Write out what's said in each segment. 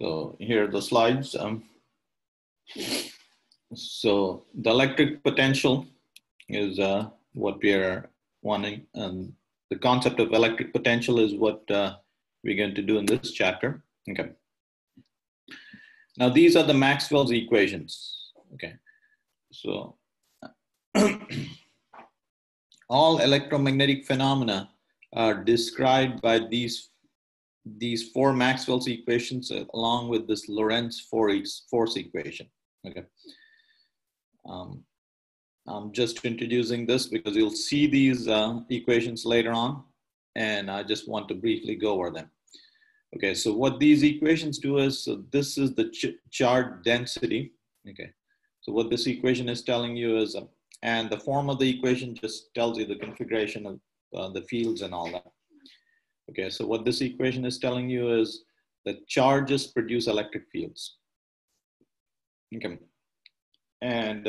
So here are the slides. So the electric potential is what we are wanting. The concept of electric potential is what we're going to do in this chapter. Okay. Now these are the Maxwell's equations. Okay. So all electromagnetic phenomena are described by these four Maxwell's equations along with this Lorentz force equation. Okay. I'm just introducing this because you'll see these equations later on, and I just want to briefly go over them. Okay, so what these equations do is, so this is the charge density. Okay, so what this equation is telling you is, and the form of the equation just tells you the configuration of the fields and all that. Okay, so what this equation is telling you is that charges produce electric fields. Okay, and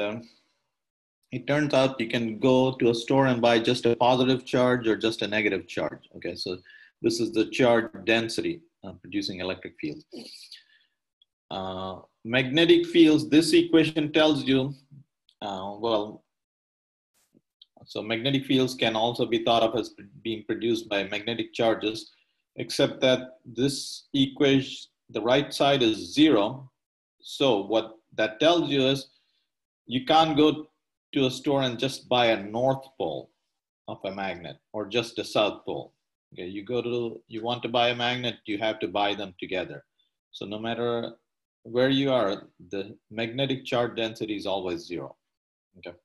it turns out you can go to a store and buy just a positive charge or just a negative charge. Okay, so this is the charge density producing electric fields. Magnetic fields, this equation tells you, so magnetic fields can also be thought of as being produced by magnetic charges, except that this equation, the right side is 0. So what that tells you is you can't go to a store and just buy a north pole of a magnet or just a south pole. Okay, you want to buy a magnet, you have to buy them together. So no matter where you are, the magnetic charge density is always 0. Okay.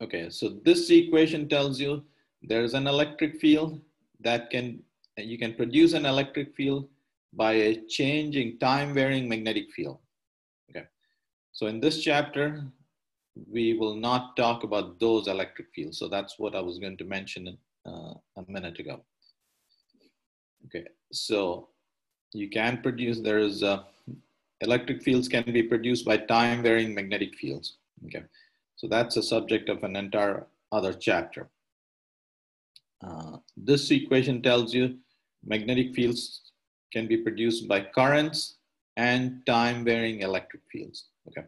Okay, so this equation tells you there's an electric field that you can produce an electric field by a change in time varying magnetic field. Okay, so in this chapter, we will not talk about those electric fields. So that's what I was going to mention a minute ago. Okay, so you can produce, electric fields can be produced by time varying magnetic fields. Okay, so that's a subject of an entire other chapter. This equation tells you magnetic fields can be produced by currents and time varying electric fields. Okay.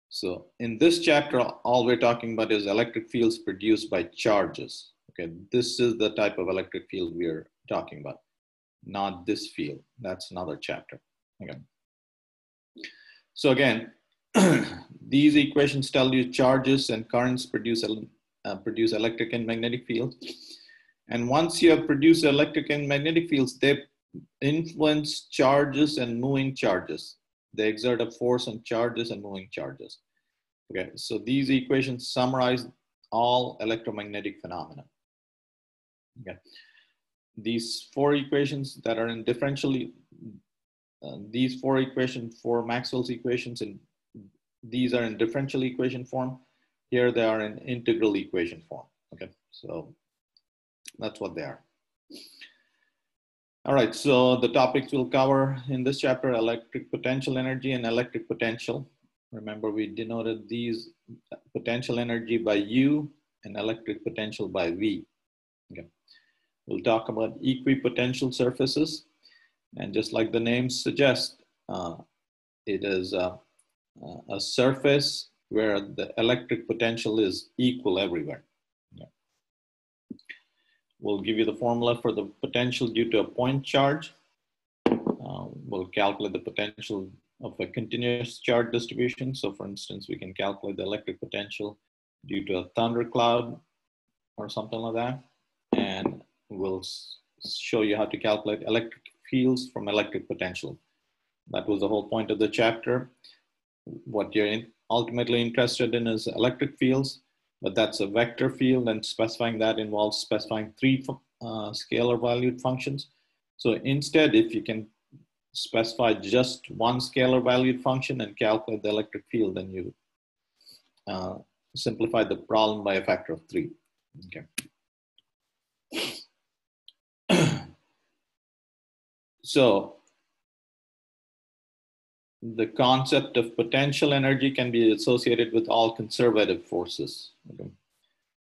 So in this chapter, all we're talking about is electric fields produced by charges. Okay, this is the type of electric field we're talking about, not this field. That's another chapter. Okay. So again, these equations tell you charges and currents produce electric and magnetic fields. And once you have produced electric and magnetic fields, they influence charges and moving charges. They exert a force on charges and moving charges. Okay, so these equations summarize all electromagnetic phenomena. Okay, these four equations that are in differentially, these four Maxwell's equations, and these are in differential equation form. Here they are in integral equation form. Okay, so that's what they are. All right, so the topics we'll cover in this chapter: electric potential energy and electric potential. Remember, we denoted these potential energy by U and electric potential by V. Okay. We'll talk about equipotential surfaces. And just like the name suggests, it is a surface where the electric potential is equal everywhere. Yeah. We'll give you the formula for the potential due to a point charge. We'll calculate the potential of a continuous charge distribution. So for instance, we can calculate the electric potential due to a thundercloud or something like that. And we'll show you how to calculate electric fields from electric potential. That was the whole point of the chapter. What you're ultimately interested in is electric fields, but that's a vector field, and specifying that involves specifying 3 scalar valued functions. So instead, if you can specify just one scalar valued function and calculate the electric field, then you simplify the problem by a factor of 3. Okay. So the concept of potential energy can be associated with all conservative forces. Okay.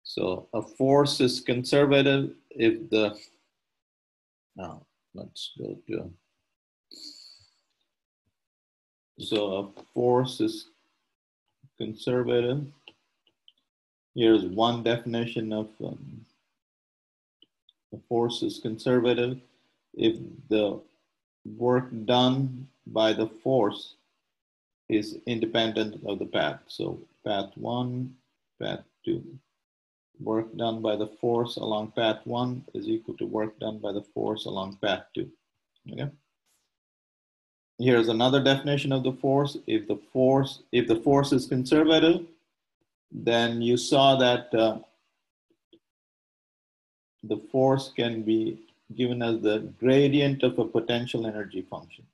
So a force is conservative if let's go to, so a force is conservative. Here's one definition of the force is conservative if the work done by the force is independent of the path. So path 1, path 2. Work done by the force along path 1 is equal to work done by the force along path 2. Okay. Here's another definition of the force. If the force is conservative, then you saw that the force can be given as the gradient of a potential energy function.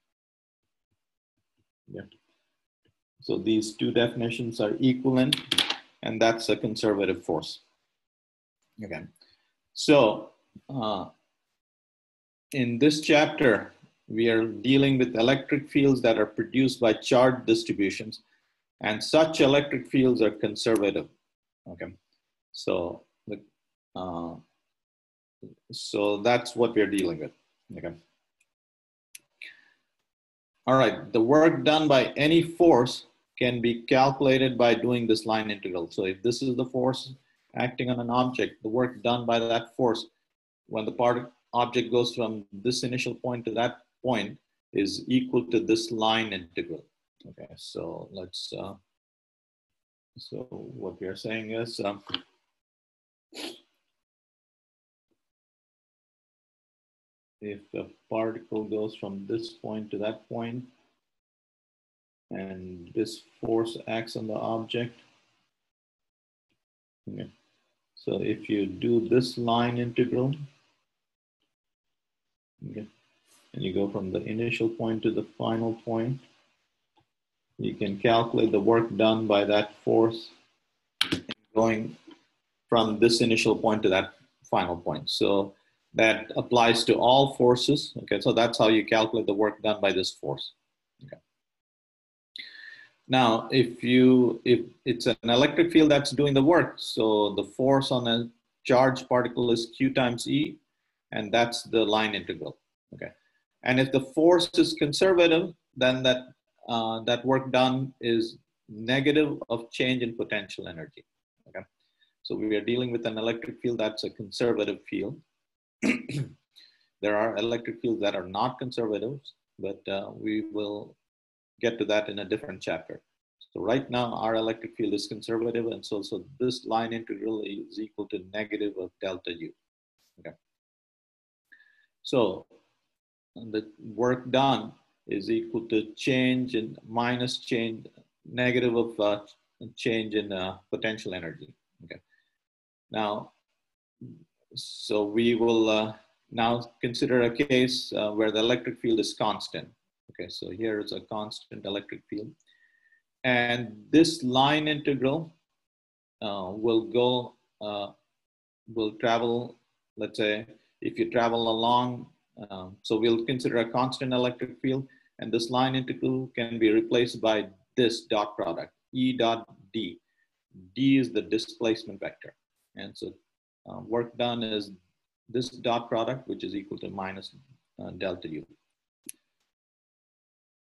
Yeah. So these two definitions are equivalent, and that's a conservative force. Okay. So in this chapter, we are dealing with electric fields that are produced by charge distributions, and such electric fields are conservative. Okay. So so that's what we're dealing with. Okay. All right. The work done by any force can be calculated by doing this line integral. So if this is the force acting on an object, the work done by that force when the object goes from this initial point to that point is equal to this line integral. Okay, so let's, so what we are saying is, if a particle goes from this point to that point, and this force acts on the object, okay. So if you do this line integral, okay, and you go from the initial point to the final point, you can calculate the work done by that force going from this initial point to that final point. So that applies to all forces. Okay, so that's how you calculate the work done by this force. Okay. Now, if it's an electric field that's doing the work, so the force on a charged particle is Q times E, and that's the line integral. Okay, and if the force is conservative, then that work done is negative of change in potential energy. Okay, so we are dealing with an electric field that's a conservative field. There are electric fields that are not conservative, but we will get to that in a different chapter. So right now our electric field is conservative, and so this line integral is equal to negative of delta U. Okay. So the work done is equal to change in minus change, negative of change in potential energy. Okay. Now, so we will now consider a case where the electric field is constant. Okay, so here is a constant electric field. And this line integral will travel, let's say, if you travel along, so we'll consider a constant electric field, and this line integral can be replaced by this dot product, E dot D. D is the displacement vector. And so work done is this dot product, which is equal to minus delta U.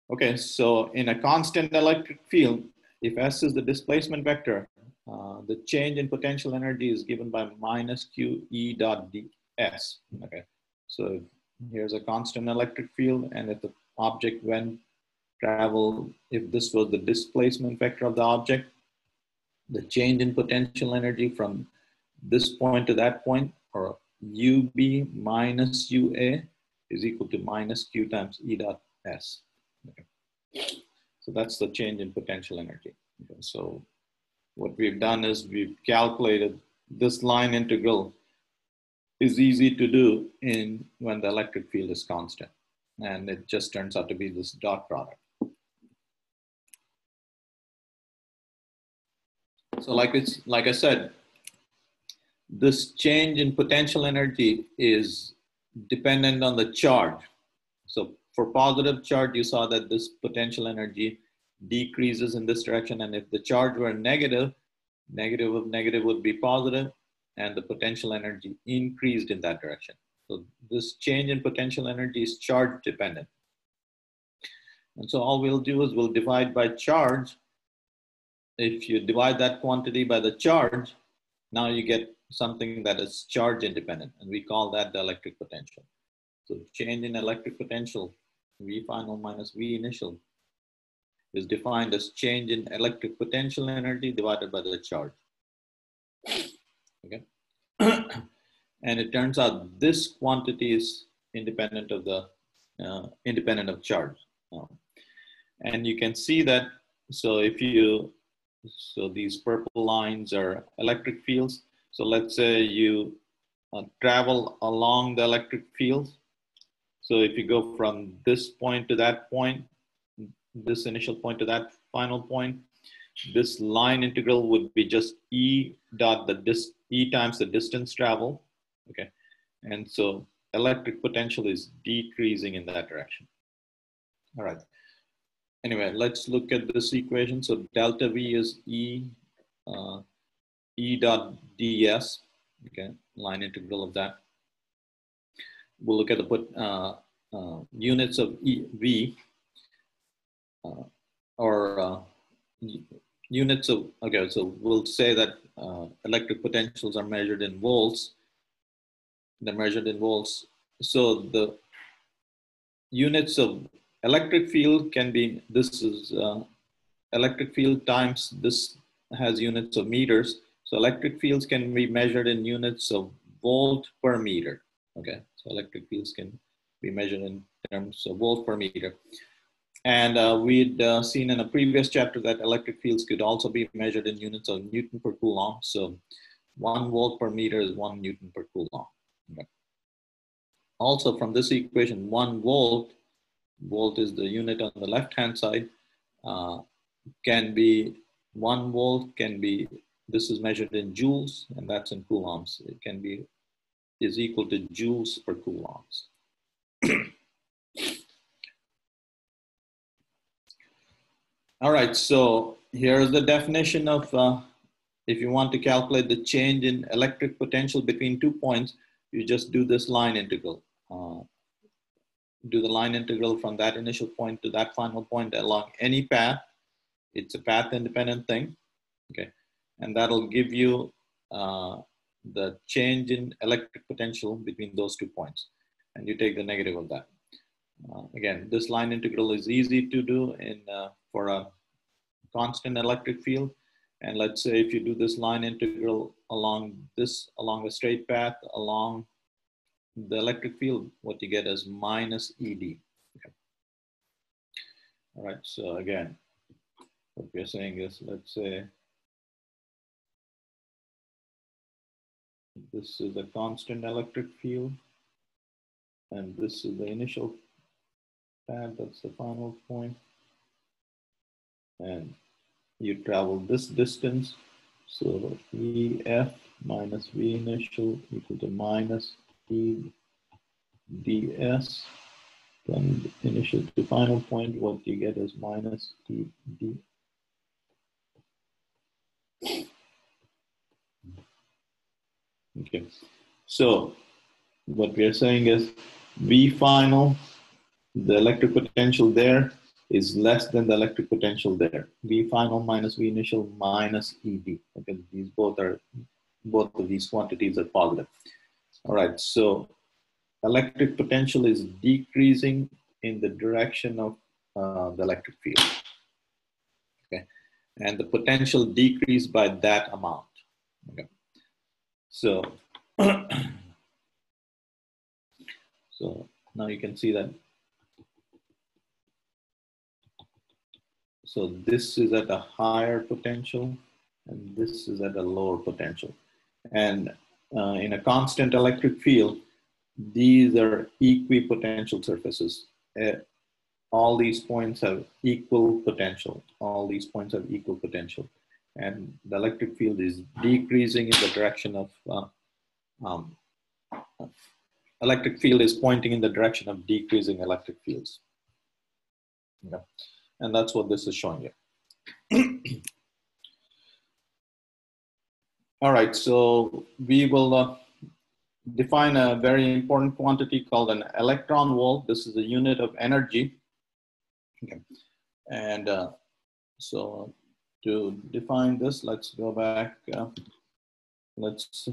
Okay, so in a constant electric field, if S is the displacement vector, the change in potential energy is given by minus Q E dot ds. Okay, so here's a constant electric field, and if the object travel, if this was the displacement vector of the object, the change in potential energy from this point to that point, or UB minus UA, is equal to minus Q times E dot S. Okay. So that's the change in potential energy. Okay. So what we've done is we've calculated this line integral is easy to do when the electric field is constant, and it just turns out to be this dot product. So like I said, this change in potential energy is dependent on the charge. So for positive charge, you saw that this potential energy decreases in this direction. And if the charge were negative, negative of negative would be positive, and the potential energy increased in that direction. So this change in potential energy is charge dependent. And so all we'll do is we'll divide by charge. If you divide that quantity by the charge, now you get something that is charge independent, and we call that the electric potential. So change in electric potential, V final minus V initial, is defined as change in electric potential energy divided by the charge. Okay. And it turns out this quantity is independent of the independent of charge. And you can see that. So if you these purple lines are electric fields. So let's say you travel along the electric field. So if you go from this point to that point, this initial point to that final point, this line integral would be just E times the distance traveled. Okay. And so electric potential is decreasing in that direction. All right. Anyway, let's look at this equation. So delta V is E dot ds, okay, line integral of that. We'll look at the units of V, units of, okay, so we'll say that electric potentials are measured in volts. They're measured in volts. So the units of electric field can be, this is electric field times this has units of meters. So electric fields can be measured in units of volt per meter. Okay, so electric fields can be measured in terms of volt per meter. And we'd seen in a previous chapter that electric fields could also be measured in units of Newton per Coulomb. So 1 volt per meter is 1 Newton per Coulomb. Okay. Also from this equation, 1 volt is the unit on the left-hand side, can be 1 volt can be, this is measured in joules and that's in coulombs. It can be, is equal to joules per coulombs. All right, so here's the definition of, if you want to calculate the change in electric potential between 2 points, you just do this line integral. Do the line integral from that initial point to that final point along any path. It's a path independent thing, okay? And that'll give you the change in electric potential between those 2 points. And you take the negative of that. Again, this line integral is easy to do in for a constant electric field. And let's say if you do this line integral along a straight path, along the electric field, what you get is minus ED. Okay. All right, so again, what we're saying is, let's say this is a constant electric field, and this is the initial path, that's the final point. And you travel this distance, so EF minus V initial equal to minus E ds. From initial to final point, what you get is minus ED. Okay, so what we are saying is V final, the electric potential there is less than the electric potential there. V final minus V initial minus ED. Okay, these both of these quantities are positive. All right, so electric potential is decreasing in the direction of the electric field. Okay, and the potential decreased by that amount. Okay, so so now you can see that. So this is at a higher potential, and this is at a lower potential. And in a constant electric field, these are equipotential surfaces. All these points have equal potential. All these points have equal potential. And the electric field is decreasing in the direction of, electric field is pointing in the direction of decreasing electric fields. Okay. And that's what this is showing you. All right, so we will define a very important quantity called an electron volt. This is a unit of energy. Okay. And so to define this, let's go back. Let's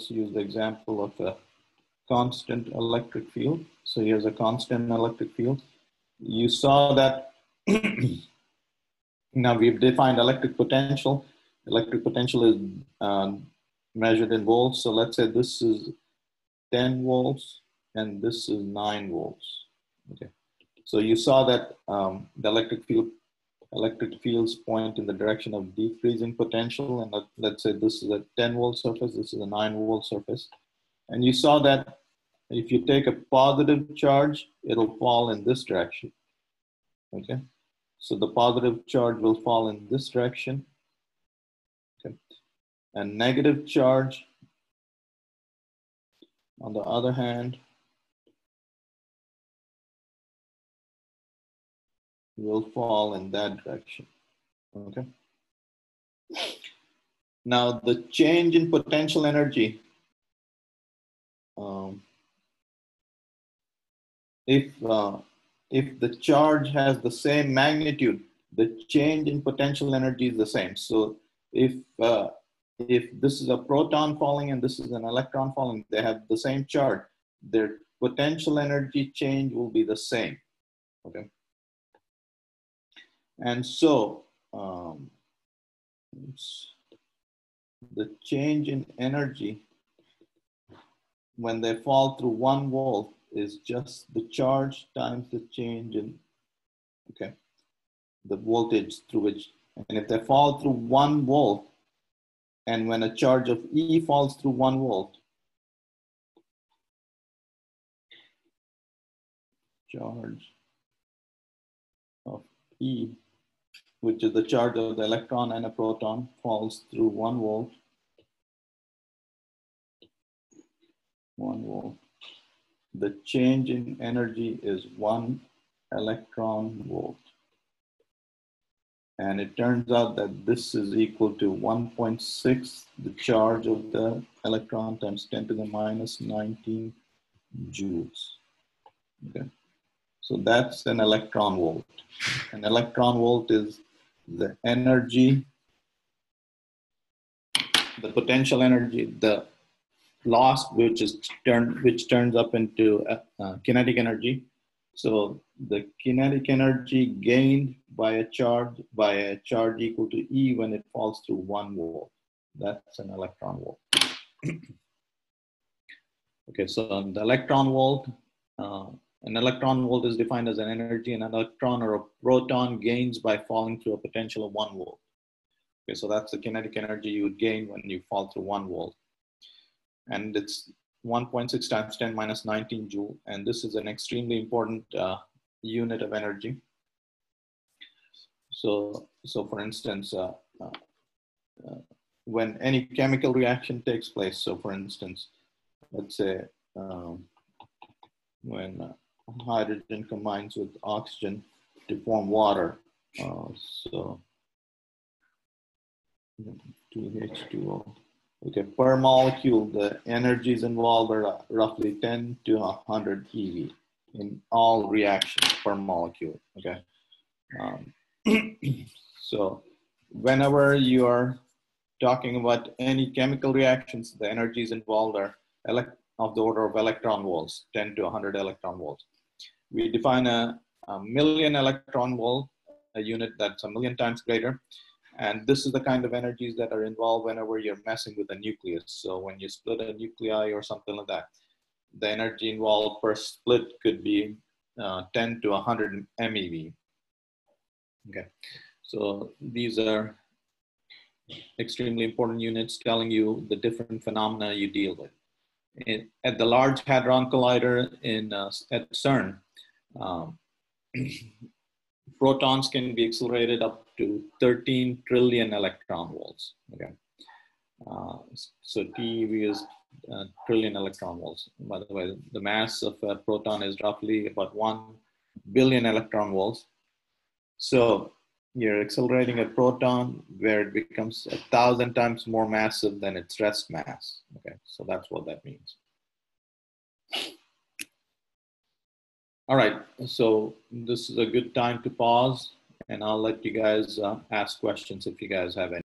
use the example of a constant electric field. So here's a constant electric field. You saw that now we've defined electric potential. Electric potential is measured in volts. So let's say this is 10 volts and this is 9 volts. Okay. So you saw that the electric fields point in the direction of decreasing potential. And let's say this is a 10 volt surface, this is a 9 volt surface. And you saw that if you take a positive charge, it'll fall in this direction. Okay. So the positive charge will fall in this direction. Okay. A negative charge, on the other hand, will fall in that direction. Okay. Now the change in potential energy, if the charge has the same magnitude, the change in potential energy is the same. So if this is a proton falling and this is an electron falling, they have the same charge, their potential energy change will be the same. Okay. And so the change in energy when they fall through 1 volt is just the charge times the change in, okay, the voltage through which, and if they fall through 1 volt, and when a charge of E falls through 1 volt, charge of E, which is the charge of the electron and a proton, falls through 1 volt, 1 volt. The change in energy is 1 electron volt. And it turns out that this is equal to 1.6, the charge of the electron times 10 to the minus 19 joules. Okay. So that's an electron volt. An electron volt is the energy, the potential energy, the loss, which turns up into kinetic energy. So the kinetic energy gained by a charge equal to E when it falls through 1 volt. That's an electron volt. Okay, so the electron volt, an electron volt is defined as an energy an electron or a proton gains by falling through a potential of 1 volt. Okay, so that's the kinetic energy you would gain when you fall through 1 volt. And it's 1.6 times 10 minus 19 joule. And this is an extremely important unit of energy. So for instance, when any chemical reaction takes place, so for instance, let's say when hydrogen combines with oxygen to form water, so H2O. Okay, per molecule, the energies involved are roughly 10 to 100 eV in all reactions per molecule. Okay, so whenever you are talking about any chemical reactions, the energies involved are of the order of electron volts, 10 to 100 electron volts. We define a million electron volt, a unit that's 1,000,000 times greater. And this is the kind of energies that are involved whenever you're messing with a nucleus. So when you split a nuclei or something like that, the energy involved per split could be 10 to 100 MeV. Okay, so these are extremely important units telling you the different phenomena you deal with. At the Large Hadron Collider at CERN, protons can be accelerated up to 13 trillion electron volts. Okay, so TeV is trillion electron volts. By the way, the mass of a proton is roughly about 1 billion electron volts. So You're accelerating a proton where it becomes 1,000 times more massive than its rest mass. Okay, so that's what that means. All right, so this is a good time to pause, and I'll let you guys ask questions if you guys have any.